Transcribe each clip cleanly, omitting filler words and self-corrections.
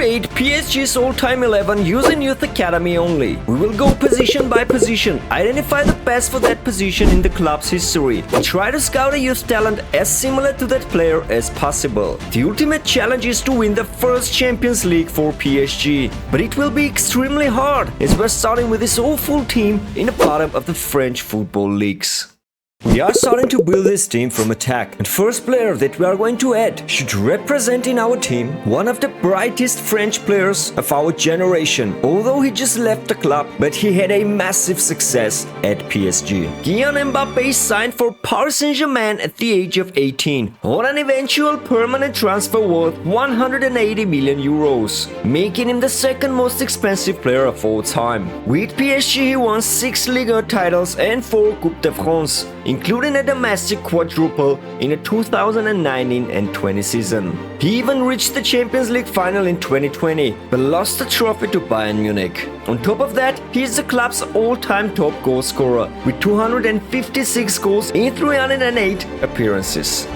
create PSG's all-time 11 using Youth Academy only. We will go position by position, identify the best for that position in the club's history, and try to scout a youth talent as similar to that player as possible. The ultimate challenge is to win the first Champions League for PSG, but it will be extremely hard as we're starting with this awful team in the bottom of the French football leagues. We are starting to build this team from attack, and first player that we are going to add should represent in our team one of the brightest French players of our generation. Although he just left the club, but he had a massive success at PSG. Kylian Mbappé signed for Paris Saint-Germain at the age of 18 on an eventual permanent transfer worth 180 million euros, making him the second most expensive player of all time. With PSG he won 6 Ligue titles and 4 Coupe de France, including a domestic quadruple in the 2019 and 20 season. He even reached the Champions League final in 2020, but lost the trophy to Bayern Munich. On top of that, he is the club's all-time top goal scorer with 256 goals in 308 appearances.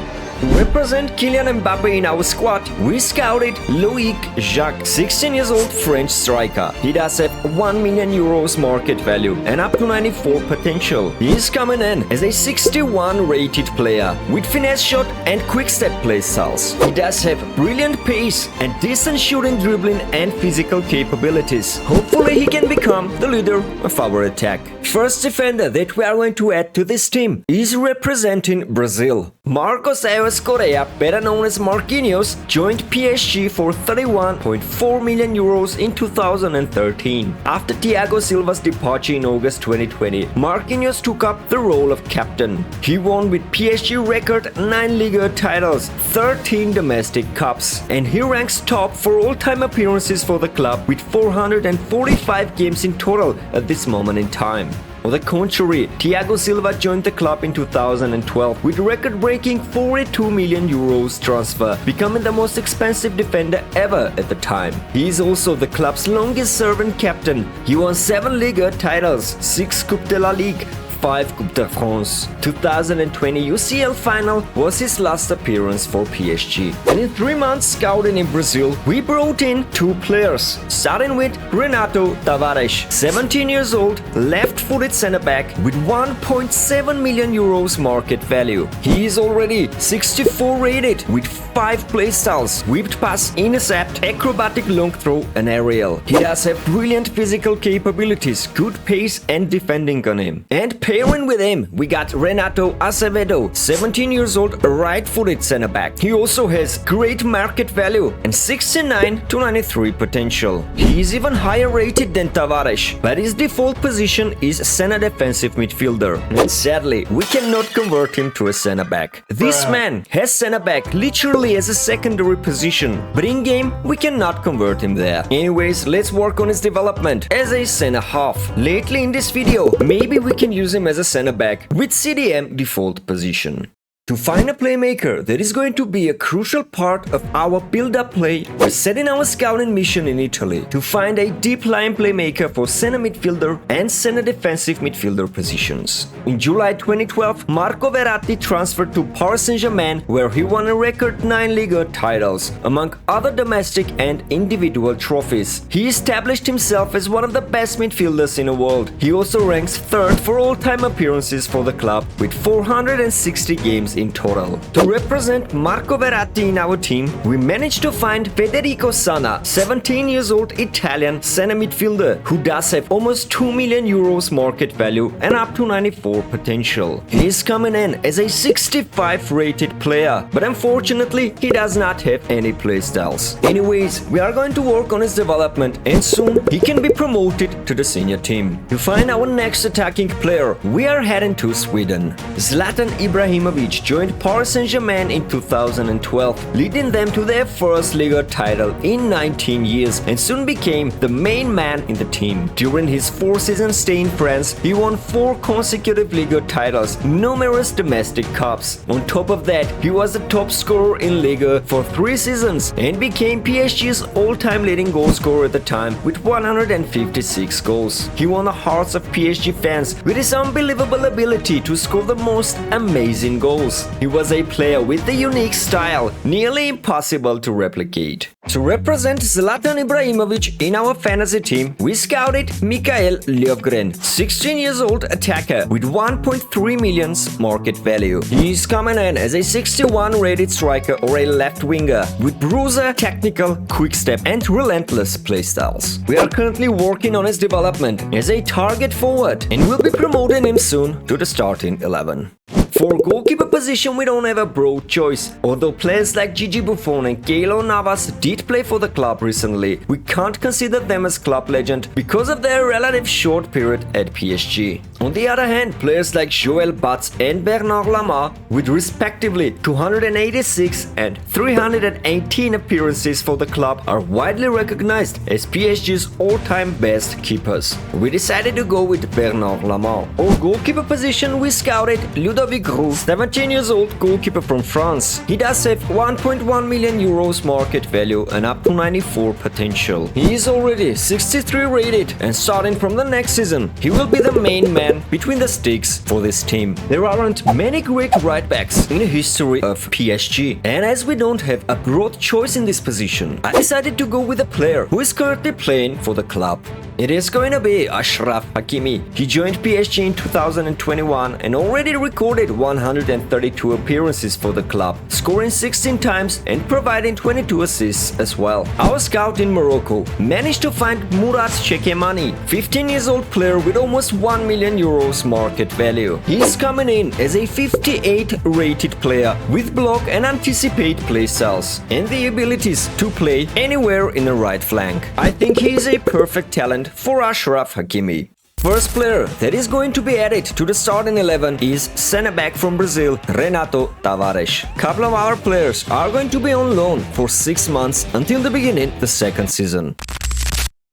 To represent Kylian Mbappé in our squad, we scouted Loïc Jacques, 16 years old French striker. He does have 1 million euros market value and up to 94 potential. He is coming in as a 61 rated player with finesse shot and quick step play styles. He does have brilliant pace and decent shooting, dribbling and physical capabilities. Hopefully he can become the leader of our attack. First defender that we are going to add to this team is representing Brazil. Marcos Correa, better known as Marquinhos, joined PSG for 31.4 million euros in 2013. After Thiago Silva's departure in August 2020, Marquinhos took up the role of captain. He won with PSG record 9 Ligue titles, 13 domestic cups, and he ranks top for all-time appearances for the club with 445 games in total at this moment in time. On the contrary, Thiago Silva joined the club in 2012 with record-breaking 42 million euros transfer, becoming the most expensive defender ever at the time. He is also the club's longest-serving captain. He won 7 Ligue titles, 6 Coupe de la Ligue, 5 Coupe de France. 2020 UCL final was his last appearance for PSG. And in 3 months scouting in Brazil, we brought in 2 players, starting with Renato Tavares, 17 years old, left-footed centre-back with 1.7 million euros market value. He is already 64 rated with 5 play styles: whipped pass, intercept, acrobatic long throw and aerial. He does have brilliant physical capabilities, good pace and defending on him. And pairing with him, we got Renato Acevedo, 17 years old, right-footed centre-back. He also has great market value and 69 to 93 potential. He is even higher rated than Tavares, but his default position is centre defensive midfielder. And sadly, we cannot convert him to a centre-back. This man has centre-back literally as a secondary position, but in-game, we cannot convert him there. Anyways, let's work on his development as a centre-half. Lately in this video, maybe we can use him as a centre-back with CDM default position. To find a playmaker that is going to be a crucial part of our build-up play, we're setting our scouting mission in Italy to find a deep-line playmaker for center midfielder and center defensive midfielder positions. In July 2012, Marco Verratti transferred to Paris Saint-Germain, where he won a record 9 Ligue titles, among other domestic and individual trophies. He established himself as one of the best midfielders in the world. He also ranks 3rd for all-time appearances for the club with 460 games in total. To represent Marco Verratti in our team, we managed to find Federico Sana, 17 years old Italian center midfielder who does have almost 2 million euros market value and up to 94 potential. He is coming in as a 65 rated player, but unfortunately he does not have any playstyles. Anyways, we are going to work on his development and soon he can be promoted to the senior team. To find our next attacking player, we are heading to Sweden. Zlatan Ibrahimovic joined Paris Saint-Germain in 2012, leading them to their first Ligue title in 19 years and soon became the main man in the team. During his 4-season stay in France, he won 4 consecutive Ligue titles, numerous domestic cups. On top of that, he was the top scorer in Ligue for 3 seasons and became PSG's all-time leading goal scorer at the time with 156 goals. He won the hearts of PSG fans with his unbelievable ability to score the most amazing goals. euros. He was a player with a unique style, nearly impossible to replicate. To represent Zlatan Ibrahimovic in our fantasy team, we scouted Mikael Löfgren, 16 years old attacker with 1.3 million market value. He is coming in as a 61 rated striker or a left winger with bruiser, technical, quick step and relentless playstyles. We are currently working on his development as a target forward and will be promoting him soon to the starting 11. For goalkeeper position, we don't have a broad choice. Although players like Gigi Buffon and Keylor Navas did play for the club recently, we can't consider them as club legend because of their relative short period at PSG. On the other hand, players like Joel Batz and Bernard Lamar, with respectively 286 and 318 appearances for the club, are widely recognized as PSG's all-time best keepers. We decided to go with Bernard Lamar. Our goalkeeper position, we scouted Ludovic Roux, 17 years old goalkeeper from France. He does have 1.1 million euros market value and up to 94 potential. He is already 63 rated and starting from the next season, he will be the main man between the sticks for this team. There aren't many great right backs in the history of PSG, and as we don't have a broad choice in this position, I decided to go with a player who is currently playing for the club. It is going to be Achraf Hakimi. He joined PSG in 2021 and already recorded 132 appearances for the club, scoring 16 times and providing 22 assists as well. Our scout in Morocco managed to find Murat Chekemani, 15 years old player with almost 1 million euros market value. He is coming in as a 58 rated player with block and anticipate playstyles and the abilities to play anywhere in the right flank. I think he is a perfect talent for Achraf Hakimi. First player that is going to be added to the starting 11 is centre-back from Brazil, Renato Tavares. Couple of our players are going to be on loan for 6 months until the beginning of the second season.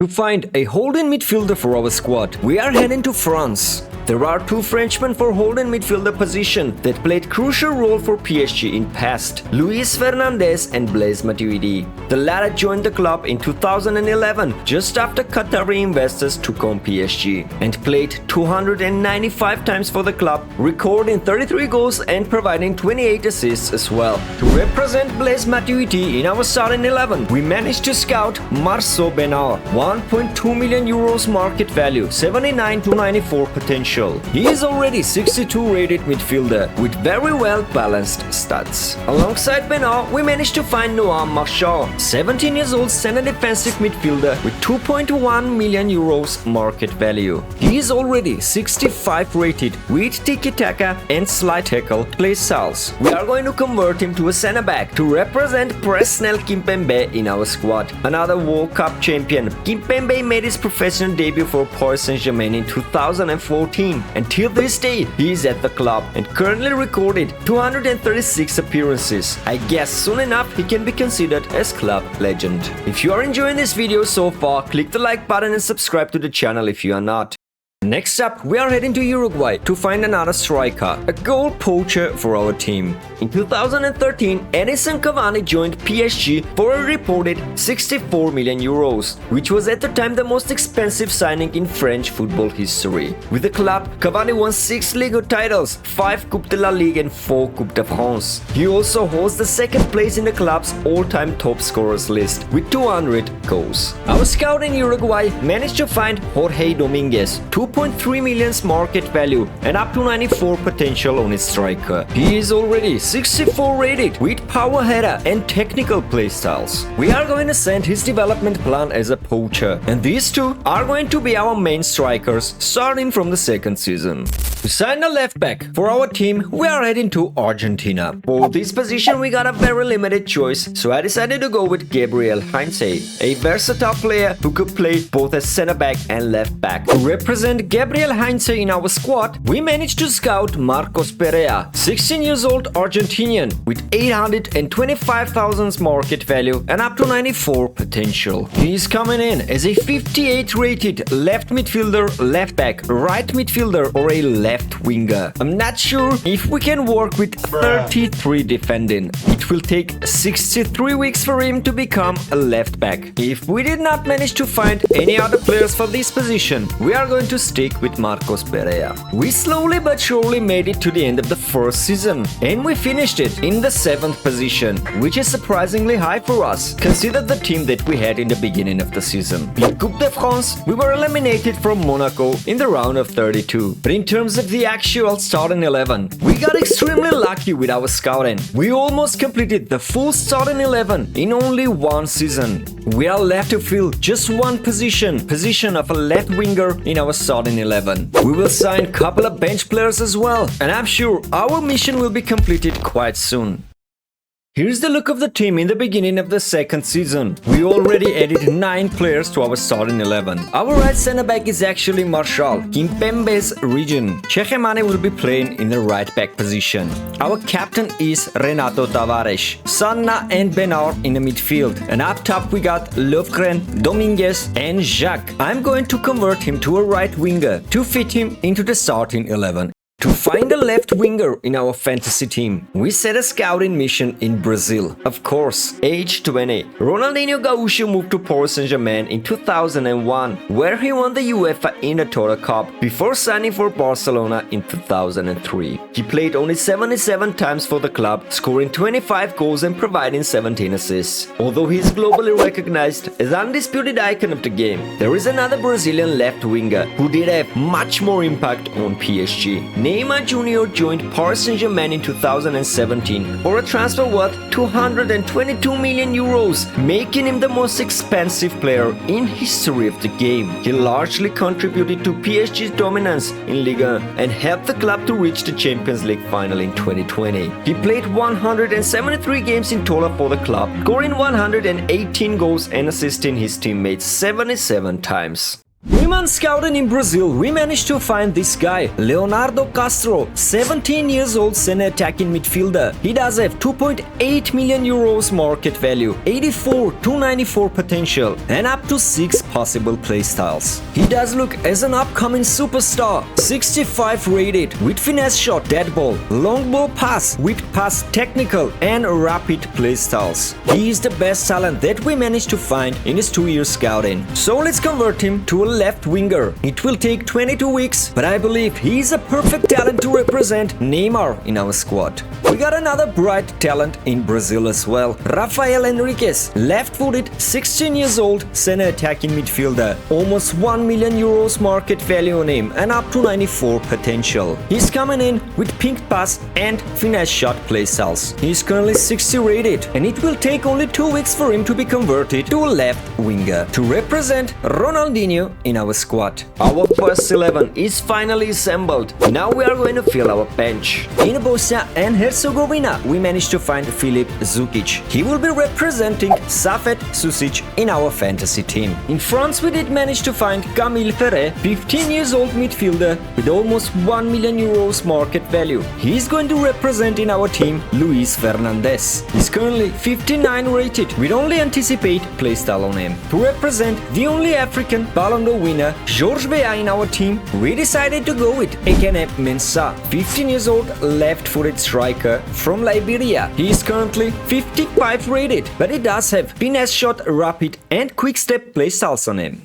To find a holding midfielder for our squad, we are heading to France. There are two Frenchmen for holding midfielder position that played crucial role for PSG in past, Luis Fernandez and Blaise Matuidi. The latter joined the club in 2011 just after Qatari investors took on PSG and played 295 times for the club, recording 33 goals and providing 28 assists as well. To represent Blaise Matuidi in our starting 11, we managed to scout Marceau Benard, 1.2 million euros market value, 79 to 94 potential. He is already 62 rated midfielder with very well balanced stats. Alongside Benard, we managed to find Noam Marchand, 17 years old center defensive midfielder with 2.1 million euros market value. He is already 65 rated with tiki-taka and slide tackle play styles. We are going to convert him to a center back to represent Presnel Kimpembe in our squad. Another World Cup champion, Kimpembe made his professional debut for Paris Saint-Germain in 2014. Until this day, he is at the club and currently recorded 236 appearances. I guess soon enough he can be considered as club legend. If you are enjoying this video so far, click the like button and subscribe to the channel if you are not. Next up, we are heading to Uruguay to find another striker, a goal poacher for our team. In 2013, Edinson Cavani joined PSG for a reported 64 million euros, which was at the time the most expensive signing in French football history. With the club, Cavani won 6 Ligue titles, 5 Coupe de la Ligue and 4 Coupe de France. He also holds the second place in the club's all-time top scorers list with 200 goals. Our scout in Uruguay managed to find Jorge Dominguez, 2.3 million market value and up to 94 potential on his striker. He is already 64 rated with power header and technical playstyles. We are going to send his development plan as a poacher, and these two are going to be our main strikers starting from the second season. To sign a left back for our team, we are heading to Argentina. For this position we got a very limited choice, so I decided to go with Gabriel Heinze, a versatile player who could play both as center back and left back. To represent Gabriel Heinze in our squad, we managed to scout Marcos Perea, 16 years old Argentinian with 825,000 market value and up to 94 potential. He is coming in as a 58 rated left midfielder, left back, right midfielder or a left winger. I'm not sure if we can work with 33 defending. It will take 63 weeks for him to become a left back. If we did not manage to find any other players for this position, we are going to stick with Marcos Perea. We slowly but surely made it to the end of the first season, and we finished it in the 7th position, which is surprisingly high for us. Consider the team that we had in the beginning of the season. In Coupe de France, we were eliminated from Monaco in the round of 32. But in terms of the actual starting 11, we got extremely lucky with our scouting. We almost completed the full starting 11 in only one season. We are left to fill just one position of a left winger in our starting 11. We will sign a couple of bench players as well, and I'm sure our mission will be completed quite soon. Here's the look of the team in the beginning of the second season. We already added 9 players to our starting 11. Our right center back is actually Marshall, Kimpembe's region. Chechemane will be playing in the right back position. Our captain is Renato Tavares, Sanna and Benar in the midfield. And up top we got Lovgren, Dominguez and Jacques. I'm going to convert him to a right winger to fit him into the starting 11. To find a left winger in our fantasy team, we set a scouting mission in Brazil. Of course, age 20. Ronaldinho Gaúcho moved to Paris Saint-Germain in 2001, where he won the UEFA Intertoto Cup before signing for Barcelona in 2003. He played only 77 times for the club, scoring 25 goals and providing 17 assists. Although he is globally recognized as undisputed icon of the game, there is another Brazilian left winger who did have much more impact on PSG. Neymar Jr. joined Paris Saint-Germain in 2017 for a transfer worth 222 million euros, making him the most expensive player in history of the game. He largely contributed to PSG's dominance in Ligue 1 and helped the club to reach the Champions League final in 2020. He played 173 games in total for the club, scoring 118 goals and assisting his teammates 77 times. Women scouting in Brazil, we managed to find this guy, Leonardo Castro, 17 years old center attacking midfielder. He does have 2.8 million euros market value, 84 to 94 potential, and up to 6 possible playstyles. He does look as an upcoming superstar, 65 rated, with finesse shot, dead ball, long ball pass, whipped pass, technical, and rapid playstyles. He is the best talent that we managed to find in his 2-year scouting. So let's convert him to a left winger. It will take 22 weeks, but I believe he's a perfect talent to represent Neymar in our squad. We got another bright talent in Brazil as well. Rafael Henriquez, left-footed, 16 years old, center attacking midfielder. Almost 1 million euros market value on him and up to 94 potential. He's coming in with pink pass and finesse shot playstyles. He's currently 60 rated, and it will take only 2 weeks for him to be converted to a left winger to represent Ronaldinho in our squad. Our first 11 is finally assembled. Now we are going to fill our bench. In Bosnia and Herzegovina, we managed to find Filip Zukic. He will be representing Safet Susic in our fantasy team. In France, we did manage to find Camille Ferret, 15 years old midfielder with almost 1 million euros market value. He is going to represent in our team Luis Fernandez. He's currently 59 rated with only anticipate playstyle on him. To represent the only African Ballon d'Or winner, George Weah in our team, we decided to go with Ekene Mensah, 15 years old left-footed striker from Liberia. He is currently 55 rated, but he does have finesse shot, rapid and quick step playstyles on him.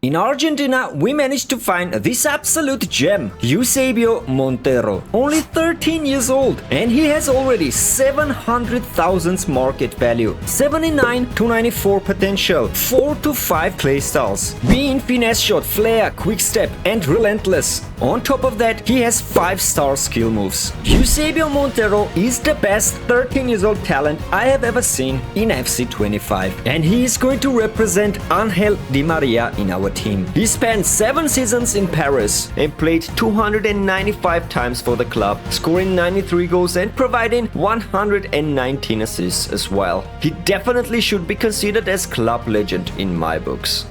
In Argentina, we managed to find this absolute gem, Eusebio Montero, only 13 years old, and he has already 700,000 market value, 79 to 94 potential, 4 to 5 playstyles, being finesse shot, flair, quick step and relentless. On top of that, he has 5-star skill moves. Eusebio Montero is the best 13 years old talent I have ever seen in FC 25, and he is going to represent Angel Di Maria in our team. He spent 7 seasons in Paris and played 295 times for the club, scoring 93 goals and providing 119 assists as well. He definitely should be considered as club legend in my books.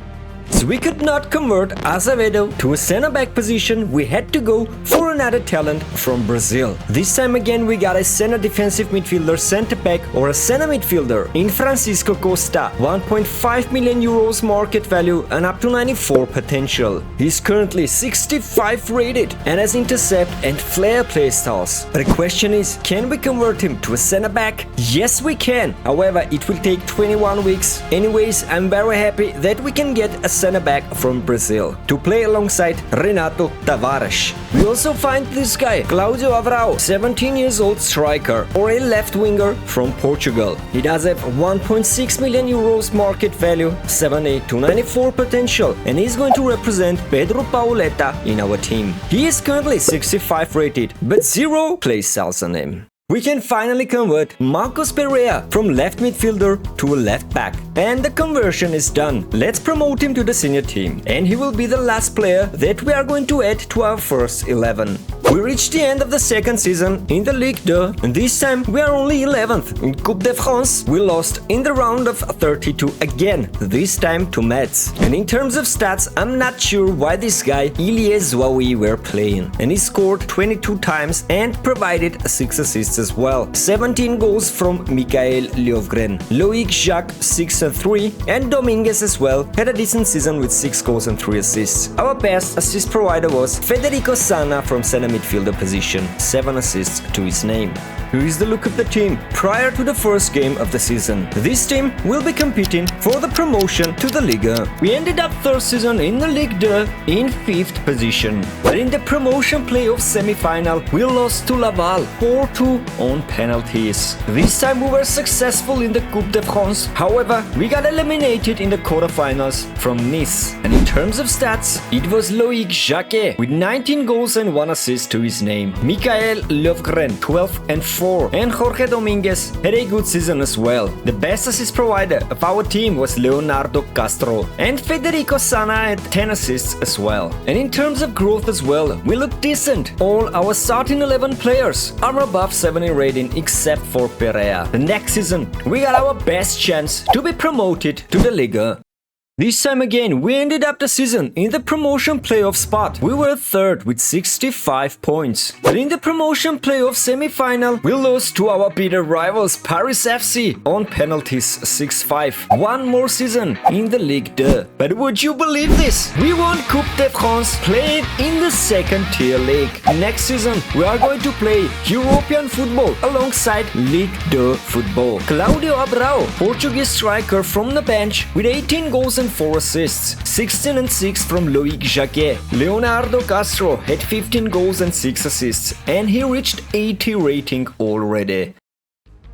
So we could not convert Azevedo to a center-back position, we had to go for another talent from Brazil. This time again we got a center defensive midfielder, center-back or a center midfielder in Francisco Costa, 1.5 million euros market value and up to 94 potential. He's currently 65 rated and has intercept and flair playstyles. But the question is, can we convert him to a center-back? Yes we can, however it will take 21 weeks. Anyways, I'm very happy that we can get a center-back from Brazil, to play alongside Renato Tavares. We also find this guy, Claudio Abrao, 17 years old striker, or a left winger from Portugal. He does have 1.6 million euros market value, 70 to 94 potential, and he's going to represent Pedro Pauleta in our team. He is currently 65 rated, but 0 play styles on him. We can finally convert Marcos Pereira from left midfielder to a left back. And the conversion is done. Let's promote him to the senior team. And he will be the last player that we are going to add to our first 11. We reached the end of the second season in the Ligue 2, and this time we are only 11th. In Coupe de France, we lost in the round of 32 again, this time to Metz. And in terms of stats, I'm not sure why this guy, Ilie Zouaoui, were playing. And he scored 22 times and provided 6 assists as well. 17 goals from Michael Löfgren. Loic Jacques 6 and 3, and Dominguez as well had a decent season with 6 goals and 3 assists. Our best assist provider was Federico Sana from center midfielder position, 7 assists to his name. Here is the look of the team prior to the first game of the season. This team will be competing for the promotion to the Liga. We ended up third season in the Ligue 2 in 5th position. But in the promotion playoff semi-final, we lost to Laval 4-2 on penalties. This time we were successful in the Coupe de France. However, we got eliminated in the quarterfinals from Nice. And in terms of stats, it was Loic Jacques with 19 goals and 1 assist to his name. Michael Löfgren 12 and 4, and Jorge Dominguez had a good season as well. The best assist provider of our team was Leonardo Castro, and Federico Sana had 10 assists as well. And in terms of growth as well, we look decent. All our starting 11 players are above 70 rating except for Pereira. The next season, we got our best chance to be promoted to the Liga. This time again, we ended up the season in the promotion playoff spot. We were third with 65 points. But in the promotion playoff semi-final, we lost to our bitter rivals Paris FC on penalties 6-5. One more season in the Ligue 2. But would you believe this? We won Coupe de France playing in the second tier league. Next season, we are going to play European football alongside Ligue 2 football. Claudio Abrao, Portuguese striker from the bench with 18 goals and 4 assists, 16 and 6 from Loic Jacques. Leonardo Castro had 15 goals and 6 assists, and he reached 80 rating already.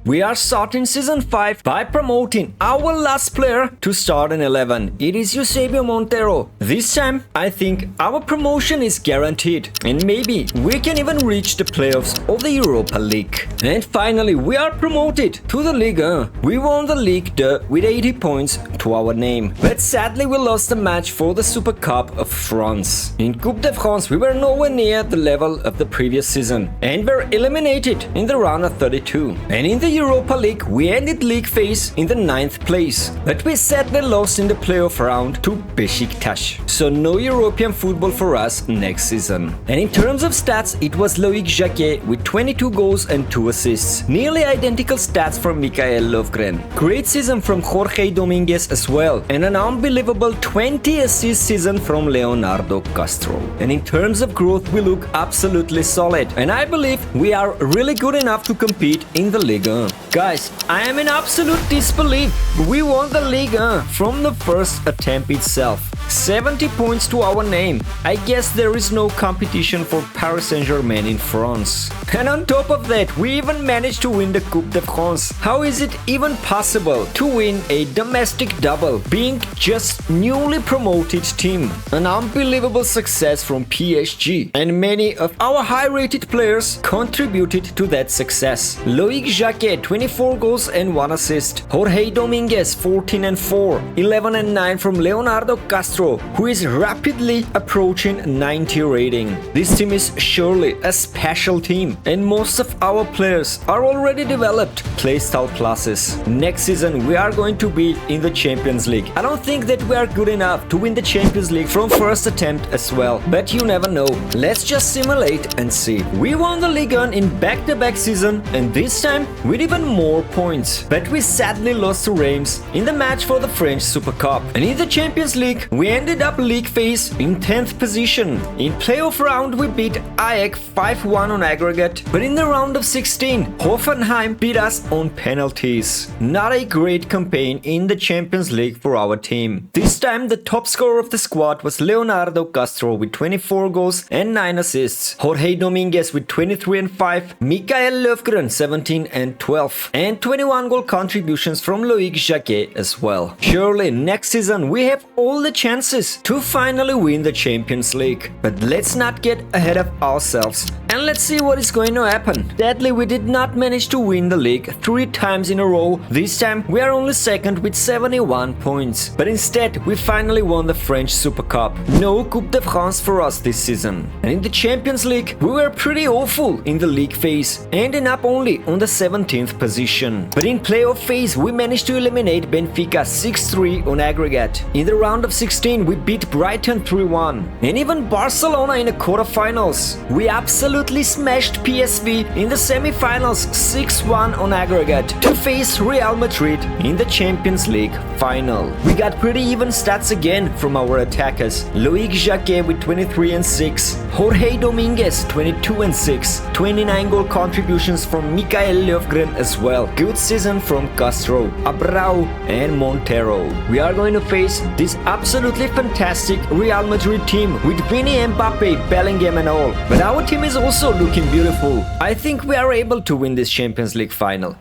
We are starting Season 5 by promoting our last player to start in 11. It is Eusebio Montero. This time, I think our promotion is guaranteed, and maybe we can even reach the playoffs of the Europa League. And finally, we are promoted to the Liga. We won the Ligue 2 with 80 points to our name, but sadly we lost the match for the Super Cup of France. In Coupe de France, we were nowhere near the level of the previous season, and were eliminated in the round of 32. And in the Europa League, we ended league phase in the 9th place, but we sadly lost in the playoff round to Besiktas. So no European football for us next season. And in terms of stats, it was Loic Jacques with 22 goals and 2 assists. Nearly identical stats from Michael Löfgren. Great season from Jorge Dominguez as well, and an unbelievable 20 assist season from Leonardo Castro. And in terms of growth, we look absolutely solid, and I believe we are really good enough to compete in the Liga. Guys, I am in absolute disbelief. We won the Liga from the first attempt itself. 70 points to our name. I guess there is no competition for Paris Saint-Germain in France. And on top of that, we even managed to win the Coupe de France. How is it even possible to win a domestic double, being just newly promoted team? An unbelievable success from PSG. And many of our high-rated players contributed to that success. Loic Jacques, 24 goals and 1 assist. Jorge Dominguez, 14 and 4. 11 and 9 from Leonardo Castro, who is rapidly approaching 90 rating. This team is surely a special team, and most of our players are already developed playstyle classes. Next season we are going to be in the Champions League. I don't think that we are good enough to win the Champions League from first attempt as well, but you never know. Let's just simulate and see. We won the Ligue 1 in back-to-back season, and this time with even more points. But we sadly lost to Reims in the match for the French Super Cup. And in the Champions League, we we ended up league phase in 10th position. In playoff round we beat Ajax 5-1 on aggregate, but in the round of 16, Hoffenheim beat us on penalties. Not a great campaign in the Champions League for our team. This time the top scorer of the squad was Leonardo Castro with 24 goals and 9 assists, Jorge Dominguez with 23 and 5, Mikael Löfgren 17 and 12, and 21 goal contributions from Loic Jacquet as well. Surely next season we have all the chances to finally win the Champions League. But let's not get ahead of ourselves and let's see what is going to happen. Sadly, we did not manage to win the league 3 times in a row. This time we are only second with 71 points. But instead we finally won the French Super Cup. No Coupe de France for us this season. And in the Champions League we were pretty awful in the league phase, ending up only on the 17th position. But in playoff phase we managed to eliminate Benfica 6-3 on aggregate. In the round of 16 we beat Brighton 3-1. And even Barcelona in the quarterfinals. We absolutely smashed PSV in the semi-finals 6-1 on aggregate to face Real Madrid in the Champions League final. We got pretty even stats again from our attackers. Loic Jacquet with 23 and 6, Jorge Dominguez 22 and 6, 29 goal contributions from Mikael Löfgren as well. Good season from Castro, Abreu and Montero. We are going to face this absolutely fantastic Real Madrid team with Vini, Mbappe, Bellingham and all. But our team is also looking beautiful. I think we are able to win this Champions League final.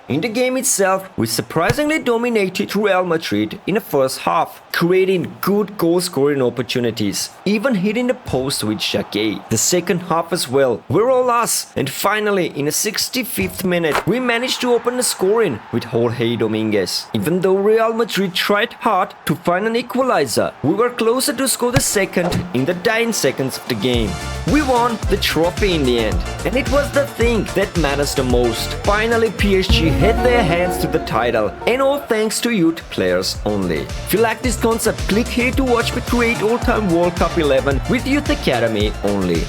In the game itself, we surprisingly dominated Real Madrid in the first half, creating good goal-scoring opportunities, even hitting the post with Jacquet. The second half as well were all us, and finally in the 65th minute we managed to open the scoring with Jorge Dominguez. Even though Real Madrid tried hard to find an equalizer, we were closer to score the second in the dying seconds of the game. We won the trophy in the end, and it was the thing that matters the most. Finally PSG had their hands to the title, and all thanks to youth players only. If you like this concept, click here to watch me create all-time World Cup 11 with Youth Academy only.